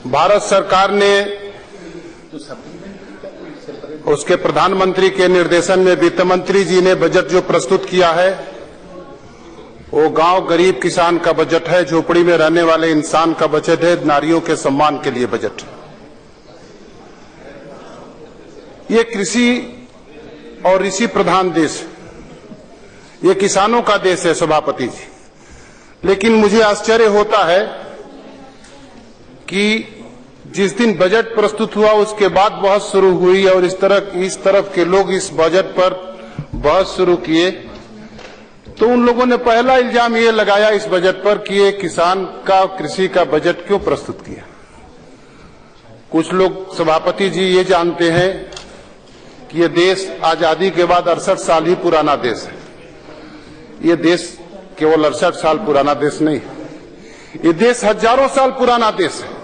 भारत सरकार ने उसके प्रधानमंत्री के निर्देशन में वित्त मंत्री जी ने बजट जो प्रस्तुत किया है वो गांव गरीब किसान का बजट है, झोपड़ी में रहने वाले इंसान का बजट है, नारियों के सम्मान के लिए बजट है। ये कृषि और ऋषि प्रधान देश, ये किसानों का देश है सभापति जी। लेकिन मुझे आश्चर्य होता है कि जिस दिन बजट प्रस्तुत हुआ उसके बाद बहस शुरू हुई और इस तरफ के लोग इस बजट पर बहस शुरू किए, तो उन लोगों ने पहला इल्जाम ये लगाया इस बजट पर कि ये किसान का कृषि का बजट क्यों प्रस्तुत किया। कुछ लोग सभापति जी ये जानते हैं कि ये देश आजादी के बाद 68 साल ही पुराना देश है। ये देश केवल 68 साल पुराना देश नहीं है, ये देश हजारों साल पुराना देश है।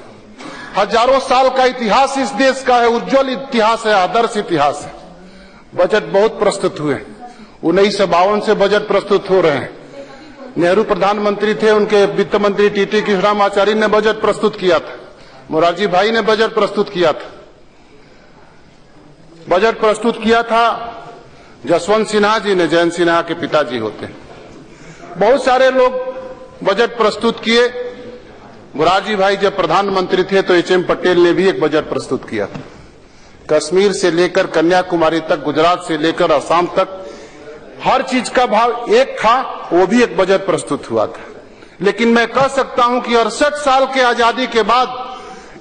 हजारों साल का इतिहास इस देश का है, उज्जवल इतिहास है, आदर्श इतिहास है। बजट बहुत प्रस्तुत हुए, 1952 से बजट प्रस्तुत हो रहे हैं। नेहरू प्रधानमंत्री थे, उनके वित्त मंत्री टीटी कृष्णमाचार्य ने बजट प्रस्तुत किया था, मोरारजी भाई ने बजट प्रस्तुत किया था। बजट प्रस्तुत किया था जसवंत सिन्हा जी ने, जयंत सिन्हा के पिताजी होते हैं। बहुत सारे लोग बजट प्रस्तुत किए। मोरारजी भाई जब प्रधानमंत्री थे तो एच.एम. पटेल ने भी एक बजट प्रस्तुत किया था। कश्मीर से लेकर कन्याकुमारी तक, गुजरात से लेकर असम तक हर चीज का भाव एक था, वो भी एक बजट प्रस्तुत हुआ था। लेकिन मैं कह सकता हूं कि 68 साल के आजादी के बाद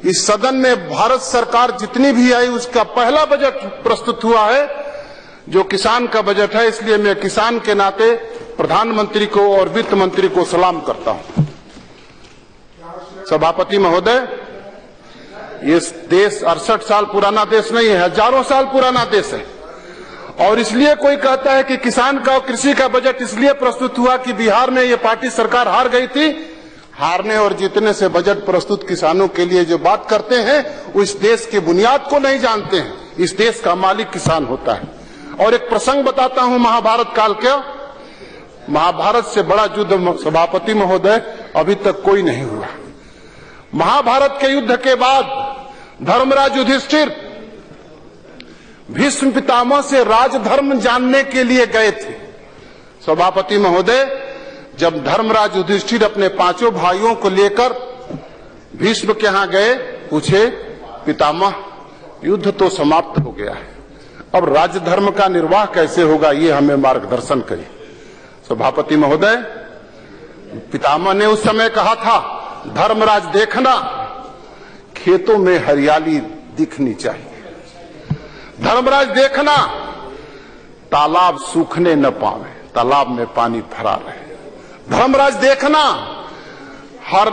इस सदन में भारत सरकार जितनी भी आई उसका पहला बजट प्रस्तुत हुआ है जो किसान का बजट है। इसलिए मैं किसान के नाते प्रधानमंत्री को और वित्त मंत्री को सलाम करता हूं। सभापति महोदय, ये देश 68 साल पुराना देश नहीं है, हजारों साल पुराना देश है। और इसलिए कोई कहता है कि किसान का और कृषि का बजट इसलिए प्रस्तुत हुआ कि बिहार में ये पार्टी सरकार हार गई थी। हारने और जीतने से बजट प्रस्तुत किसानों के लिए जो बात करते हैं वो इस देश की बुनियाद को नहीं जानते हैं। इस देश का मालिक किसान होता है। और एक प्रसंग बताता हूं महाभारत काल के। महाभारत से बड़ा युद्ध सभापति महोदय अभी तक कोई नहीं हुआ। महाभारत के युद्ध के बाद धर्मराज युधिष्ठिर भीष्म पितामह से राजधर्म जानने के लिए गए थे। सभापति महोदय, जब धर्मराज युधिष्ठिर अपने पांचों भाइयों को लेकर भीष्म के यहां गए, पूछे पितामह युद्ध तो समाप्त हो गया है, अब राजधर्म का निर्वाह कैसे होगा, ये हमें मार्गदर्शन करिए। सभापति महोदय, पितामह ने उस समय कहा था, धर्मराज देखना खेतों में हरियाली दिखनी चाहिए, धर्मराज देखना तालाब सूखने न पावे, तालाब में पानी भरा रहे, धर्मराज देखना हर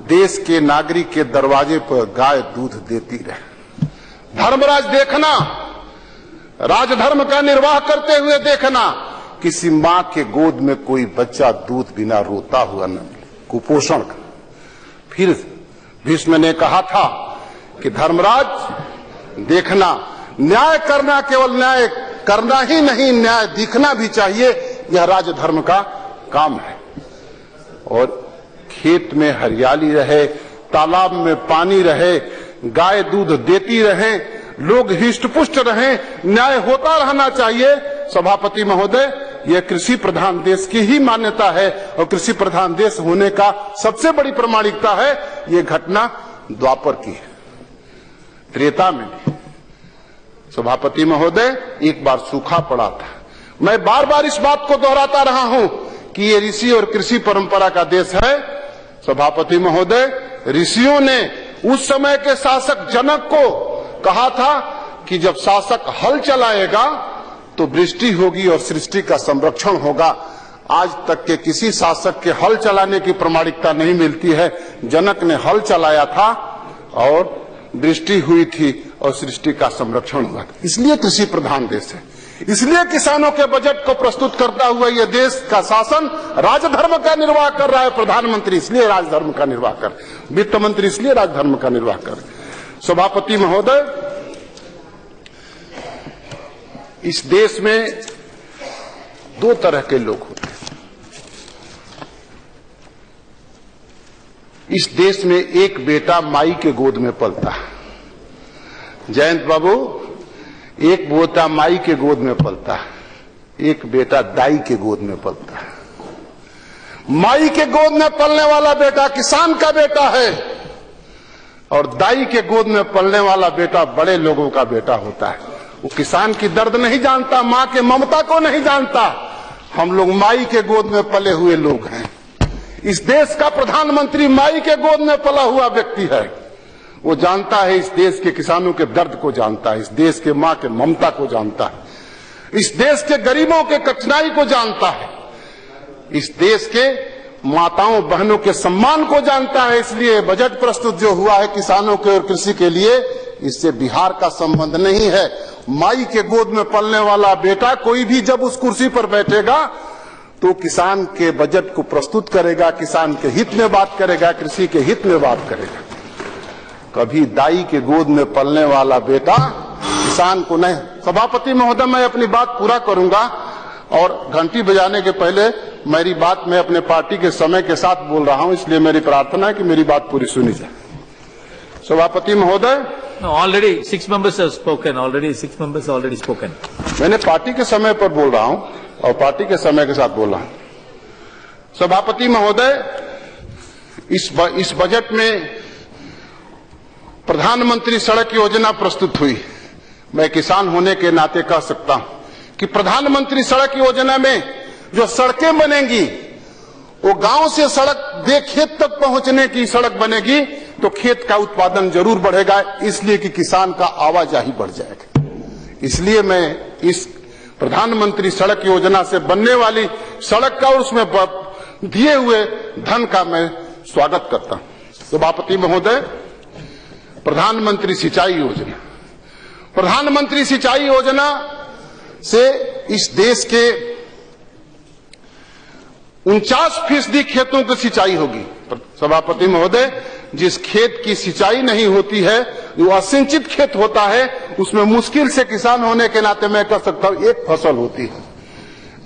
देश के नागरिक के दरवाजे पर गाय दूध देती रहे, धर्मराज देखना राजधर्म का निर्वाह करते हुए देखना किसी मां के गोद में कोई बच्चा दूध बिना रोता हुआ न मिले, कुपोषण का। फिर भीष्म ने कहा था कि धर्मराज देखना, न्याय करना केवल न्याय करना ही नहीं, न्याय दिखना भी चाहिए, यह राजधर्म का काम है। और खेत में हरियाली रहे, तालाब में पानी रहे, गाय दूध देती रहे, लोग हिष्टपुष्ट रहें, न्याय होता रहना चाहिए। सभापति महोदय, यह कृषि प्रधान देश की ही मान्यता है और कृषि प्रधान देश होने का सबसे बड़ी प्रमाणिकता है ये घटना द्वापर की है, त्रेता में नहीं। सभापति महोदय, एक बार सूखा पड़ा था। मैं बार बार इस बात को दोहराता रहा हूं कि ये ऋषि और कृषि परंपरा का देश है। सभापति महोदय, ऋषियों ने उस समय के शासक जनक को कहा था कि जब शासक हल चलाएगा तो वृष्टि होगी और सृष्टि का संरक्षण होगा। आज तक के किसी शासक के हल चलाने की प्रमाणिकता नहीं मिलती है। जनक ने हल चलाया था और वृष्टि हुई थी और सृष्टि का संरक्षण हुआ। इसलिए कृषि प्रधान देश है, इसलिए किसानों के बजट को प्रस्तुत करता हुआ यह देश का शासन राजधर्म का निर्वाह कर रहा है। प्रधानमंत्री इसलिए राजधर्म का निर्वाह कर, वित्त मंत्री इसलिए राजधर्म का निर्वाह कर। सभापति महोदय, इस देश में दो तरह के लोग होते हैं। इस देश में एक बेटा माई के गोद में पलता है। जयंत बाबू, एक बेटा माई के गोद में पलता है, एक बेटा दाई के गोद में पलता है। माई के गोद में पलने वाला बेटा किसान का बेटा है और दाई के गोद में पलने वाला बेटा बड़े लोगों का बेटा होता है। वो किसान की दर्द नहीं जानता, मां के ममता को नहीं जानता। हम लोग माई के गोद में पले हुए लोग हैं। इस देश का प्रधानमंत्री माई के गोद में पला हुआ व्यक्ति है। वो जानता है, इस देश के किसानों के दर्द को जानता है, इस देश के मां के ममता को जानता है, इस देश के गरीबों के कठिनाई को जानता है, इस देश के माताओं बहनों के सम्मान को जानता है। इसलिए बजट प्रस्तुत जो हुआ है किसानों के और कृषि के लिए, इससे बिहार का संबंध नहीं है। माई के गोद में पलने वाला बेटा कोई भी जब उस कुर्सी पर बैठेगा तो किसान के बजट को प्रस्तुत करेगा, किसान के हित में बात करेगा, कृषि के हित में बात करेगा। कभी दाई के गोद में पलने वाला बेटा किसान को नहीं। सभापति महोदय, मैं अपनी बात पूरा करूंगा और घंटी बजाने के पहले मेरी बात मैं अपने पार्टी के समय के साथ बोल रहा हूं, इसलिए मेरी प्रार्थना है कि मेरी बात पूरी सुनी जाए। सभापति महोदय, already 6 members have spoken. Already 6 members already spoken. मैंने पार्टी के समय पर बोल रहा हूं और पार्टी के समय के साथ बोल रहा हूं। सभापति महोदय, इस बजट में प्रधानमंत्री सड़क योजना प्रस्तुत हुई। मैं किसान होने के नाते कह सकता हूं कि प्रधानमंत्री सड़क योजना में जो सड़कें बनेंगी वो गांव से सड़क दे खेत तक पहुंचने की सड़क बनेगी तो खेत का उत्पादन जरूर बढ़ेगा, इसलिए कि किसान का आवाजाही बढ़ जाएगा। इसलिए मैं इस प्रधानमंत्री सड़क योजना से बनने वाली सड़क का और उसमें दिए हुए धन का मैं स्वागत करता हूं। सभापति महोदय, प्रधानमंत्री सिंचाई योजना, प्रधानमंत्री सिंचाई योजना से इस देश के 49% खेतों की सिंचाई होगी। सभापति महोदय, जिस खेत की सिंचाई नहीं होती है, जो असिंचित खेत होता है, उसमें मुश्किल से किसान होने के नाते मैं कह सकता हूं एक फसल होती है।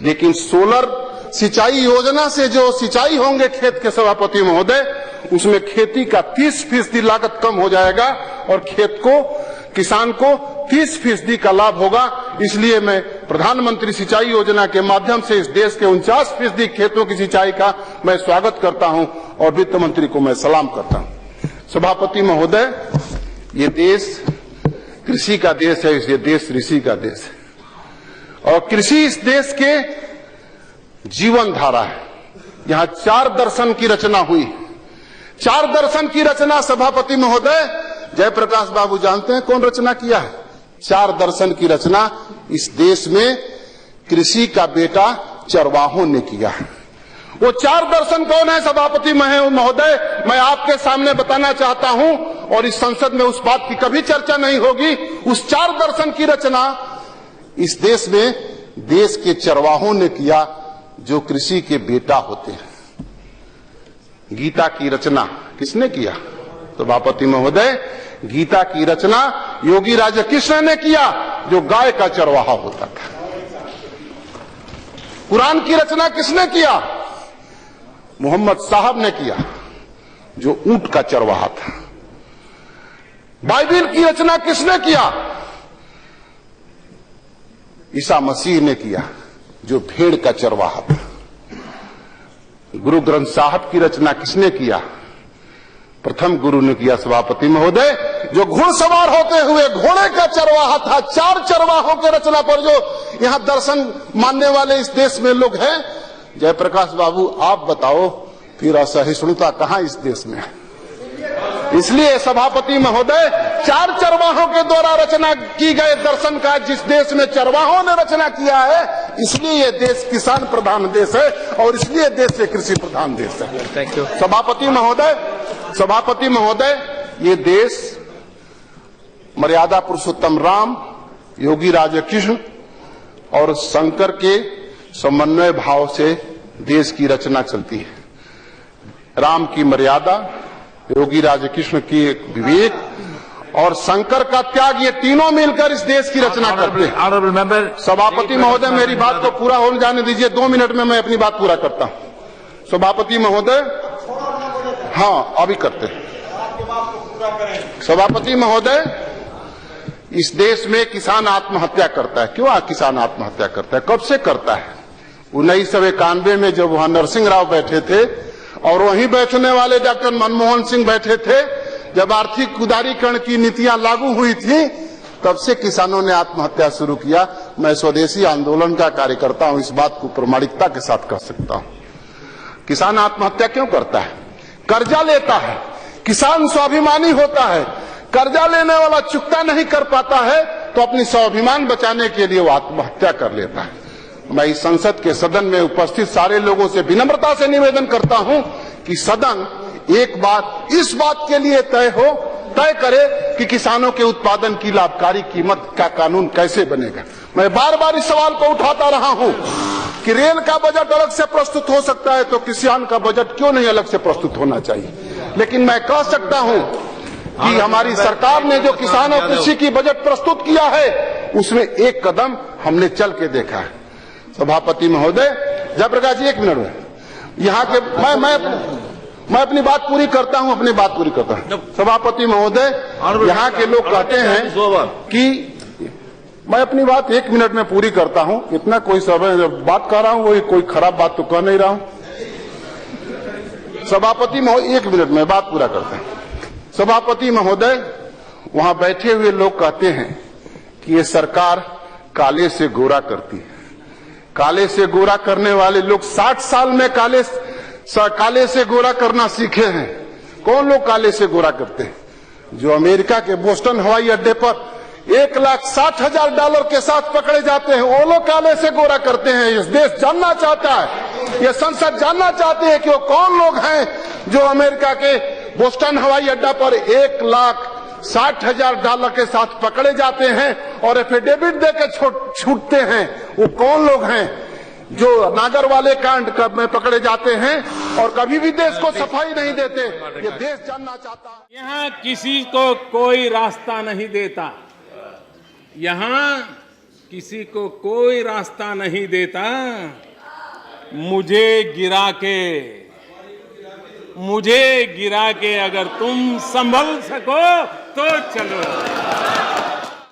लेकिन सोलर सिंचाई योजना से जो सिंचाई होंगे खेत के, सभापति महोदय, उसमें खेती का 30% लागत कम हो जाएगा और खेत को, किसान को 30% का लाभ होगा। इसलिए मैं प्रधानमंत्री सिंचाई योजना के माध्यम से इस देश के 49% खेतों की सिंचाई का मैं स्वागत करता हूं और वित्त मंत्री को मैं सलाम करता हूं। सभापति महोदय, ये देश कृषि का देश है, ये देश ऋषि का देश है और कृषि इस देश के जीवन धारा है। यहां 4 दर्शन की रचना हुई। 4 दर्शन की रचना, सभापति महोदय, जयप्रकाश बाबू जानते हैं कौन रचना किया है? 4 दर्शन की रचना इस देश में कृषि का बेटा चरवाहों ने किया है। वो 4 दर्शन कौन है सभापति महोदय? मैं आपके सामने बताना चाहता हूं और इस संसद में उस बात की कभी चर्चा नहीं होगी। उस 4 दर्शन की रचना इस देश में देश के चरवाहों ने किया जो कृषि के बेटा होते हैं। गीता की रचना किसने किया? सभापति महोदय, गीता की रचना योगी राजा कृष्ण ने किया जो गाय का चरवाहा होता था। कुरान की रचना किसने किया? मोहम्मद साहब ने किया जो ऊंट का चरवाहा था। बाइबिल की रचना किसने किया? ईसा मसीह ने किया जो भेड़ का चरवाहा था। गुरु ग्रंथ साहब की रचना किसने किया? प्रथम गुरु ने किया सभापति महोदय, जो घुड़सवार होते हुए घोड़े का चरवाहा था। 4 चरवाहों के रचना पर जो यहां दर्शन मानने वाले इस देश में लोग हैं, जयप्रकाश बाबू आप बताओ फिर असहिष्णुता कहां इस देश में है? इसलिए सभापति महोदय, 4 चरवाहों के द्वारा रचना की गए दर्शन का जिस देश में चरवाहों ने रचना किया है, इसलिए ये देश किसान प्रधान देश है और इसलिए देश से कृषि प्रधान देश है। Thank you. सभापति महोदय, ये देश मर्यादा पुरुषोत्तम राम, योगी राजा कृष्ण और शंकर के समन्वय भाव से देश की रचना चलती है। राम की मर्यादा, योगी राजा कृष्ण की विवेक और शंकर का त्याग, ये तीनों मिलकर इस देश की रचना करते हैं। सभापति महोदय, मेरी बात को पूरा हो जाने दीजिए। 2 मिनट में मैं अपनी बात पूरा करता हूं। सभापति महोदय, हाँ अभी करते हैं। सभापति महोदय, इस देश में किसान आत्महत्या करता है। क्यों किसान आत्महत्या करता है? कब से करता है? 1991 में जब वहां नरसिंह राव बैठे थे और वहीं बैठने वाले डॉक्टर मनमोहन सिंह बैठे थे, जब आर्थिक उदारीकरण की नीतियां लागू हुई थी, तब से किसानों ने आत्महत्या शुरू किया। मैं स्वदेशी आंदोलन का कार्यकर्ता हूं, इस बात को प्रामाणिकता के साथ कह सकता हूं। किसान आत्महत्या क्यों करता है? कर्जा लेता है। किसान स्वाभिमानी होता है, कर्जा लेने वाला चुकता नहीं कर पाता है तो अपनी स्वाभिमान बचाने के लिए वो आत्महत्या कर लेता है। मैं इस संसद के सदन में उपस्थित सारे लोगों से विनम्रता से निवेदन करता हूं कि सदन एक बात इस बात के लिए तय करे कि किसानों के उत्पादन की लाभकारी कीमत का कानून कैसे बनेगा। मैं बार बार इस सवाल को उठाता रहा हूं कि रेल का बजट अलग से प्रस्तुत हो सकता है तो किसान का बजट क्यों नहीं अलग से प्रस्तुत होना चाहिए। लेकिन मैं कह सकता हूं कि हमारी सरकार ने जो किसान और कृषि की बजट प्रस्तुत किया है उसमें एक कदम हमने चल के देखा है। सभापति महोदय, जयप्रकाश जी 1 मिनट में यहाँ के मैं अपनी बात पूरी करता हूँ, सभापति महोदय, यहाँ के लोग कहते हैं कि मैं अपनी बात 1 मिनट में पूरी करता हूँ। इतना कोई समय बात कर रहा हूँ, वही कोई खराब बात तो कह नहीं रहा हूँ। सभापति महोदय 1 मिनट में बात पूरा करते हैं। सभापति महोदय, वहां बैठे हुए लोग कहते हैं कि ये सरकार काले से गोरा करती है। काले से गोरा करने वाले लोग 60 साल में काले से गोरा करना सीखे हैं। कौन लोग काले से गोरा करते हैं? जो अमेरिका के बोस्टन हवाई अड्डे पर $1,60,000 के साथ पकड़े जाते हैं, वो लोग काले से गोरा करते हैं। इस देश जानना चाहता है, ये संसद जानना चाहती है कि वो कौन लोग हैं जो अमेरिका के बोस्टन हवाई अड्डा पर $1,60,000 के साथ पकड़े जाते हैं और एफिडेविट देकर छूटते हैं। वो कौन लोग हैं जो नागर वाले कांड में पकड़े जाते हैं और कभी भी देश को सफाई नहीं देते? ये देश जानना चाहता है। यहाँ किसी को कोई रास्ता नहीं देता, यहाँ किसी को कोई रास्ता नहीं देता। मुझे गिरा के अगर तुम संभल सको तो चलो।